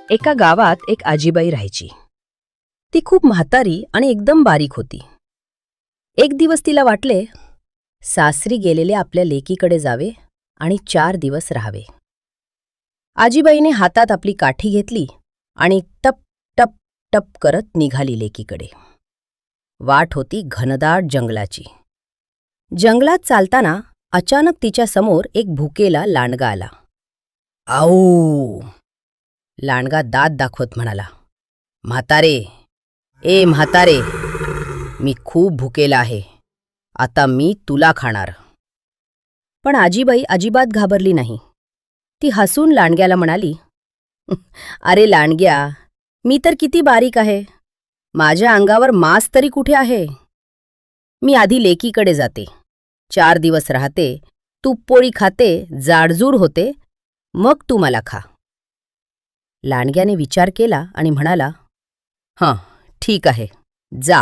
एका गावात एक आजीबाई राहायची. ती खूप म्हातारी आणि एकदम बारीक होती. एक दिवस तिला वाटले सासरी गेलेले आपल्या लेकीकडे जावे आणि 4 दिवस राहावे. आजीबाईने हातात आपली काठी घेतली आणि टप टप टप करत निघाली लेकीकडे. वाट होती घनदाट जंगलाची. जंगलात चालताना अचानक तिच्या समोर एक भुकेला लांडगा आला. आऊ! लांडगा दात दाखवत म्हणाला, म्हातारे, ए म्हातारे, मी खूप भुकेला आहे. आता मी तुला खाणार. पण आजीबाई अजिबात घाबरली नाही. ती हसून लांडग्याला म्हणाली, अरे लांडग्या, मी तर किती बारीक आहे. माझ्या अंगावर मांस तरी कुठे आहे. मी आधी लेकीकडे जाते, 4 दिवस राहते, तूपपोळी खाते, जाडजूड होते, मग तू मला खा. लांडग्याने विचार केला आणि म्हणाला, हं, ठीक आहे, जा,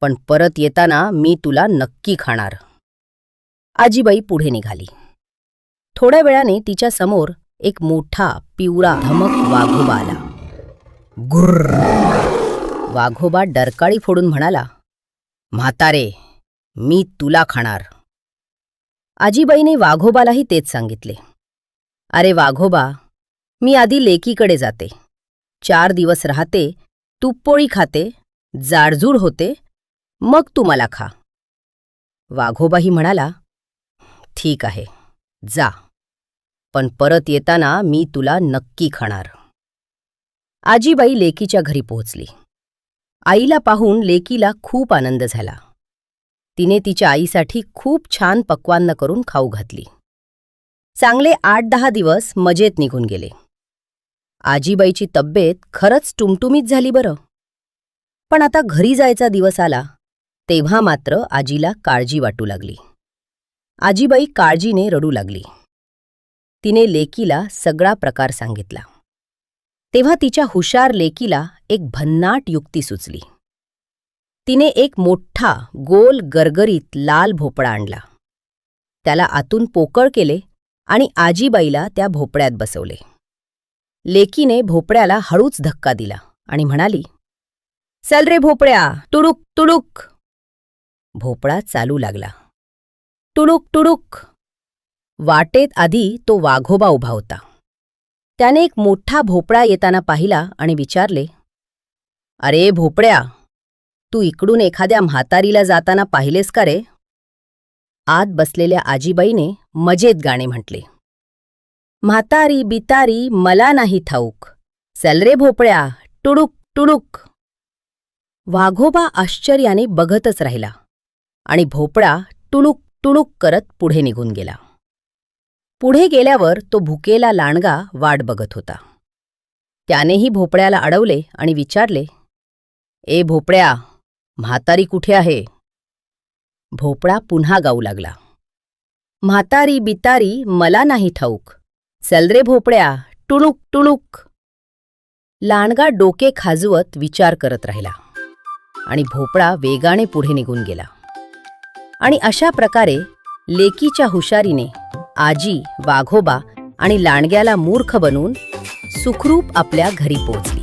पण परत येताना मी तुला नक्की खाणार. आजीबाई पुढे निघाली. थोड्या वेळाने तिच्या समोर एक मोठा पिवळा धमक वाघोबा आला. गुर्र! वाघोबा डरकाळी फोडून म्हणाला, म्हातारे, मी तुला खाणार. आजीबाईने वाघोबालाही तेच सांगितले. अरे वाघोबा, मी आधी लेकीकडे जाते, 4 दिवस राहते, तूपपोळी खाते, जाडजूड होते, मग तू मला खा. वाघोबाही म्हणाला, ठीक आहे, जा, पण परत येताना मी तुला नक्की खाणार. आजीबाई लेकीच्या घरी पोहोचली. आईला पाहून लेकीला खूप आनंद झाला. तिने तिच्या आईसाठी खूप छान पक्वान्न करून खाऊ घातली. चांगले 8-10 दिवस मजेत निघून गेले. आजीबाईची तब्येत खरंच टुमटुमीत झाली बरं. पण आता घरी जायचा दिवस आला तेव्हा मात्र आजीला काळजी वाटू लागली. आजीबाई काळजीने रडू लागली. तिने लेकीला सगळा प्रकार सांगितला. तेव्हा तिच्या हुशार लेकीला एक भन्नाट युक्ती सुचली. तिने एक मोठा गोल गरगरीत लाल भोपळा आणला. त्याला आतून पोकळ केले आणि आजीबाईला त्या भोपळ्यात बसवले. लेकीने भोपळ्याला हळूच धक्का दिला आणि म्हणाली, चल रे भोपळ्या, टुडुक टुडुक. भोपळा चालू लागला. टुडुक टुडुक. वाटेत आधी तो वाघोबा उभा होता. त्याने एक मोठा भोपळा येताना पाहिला आणि विचारले, अरे भोपळ्या, तू इकडून एखाद्या म्हातारीला जाताना पाहिलेस का रे? आत बसलेल्या आजीबाईने मजेत गाणे म्हटले, म्हातारी बितारी मला नाही ठाऊक, चल रे भोपळ्या, टुडुक टुडुक. वाघोबा आश्चर्याने बघतच राहिला आणि भोपळा टुडुक टुडुक करत पुढे निघून गेला. पुढे गेल्यावर तो भुकेला लांडगा वाट बघत होता. त्यानेही भोपळ्याला अडवले आणि विचारले, ए भोपळ्या, म्हातारी कुठे आहे? भोपळा पुन्हा गाऊ लागला, म्हातारी बितारी मला नाही ठाऊक, चल रे भोपळ्या, टुडुक टुडुक. लांडगा डोके खाजवत विचार करत राहिला आणि भोपळा वेगाने पुढे निघून गेला. आणि अशा प्रकारे लेकीच्या हुशारीने आजी, वाघोबा आणि लांडग्याला मूर्ख बनवून सुखरूप आपल्या घरी पोहोचले.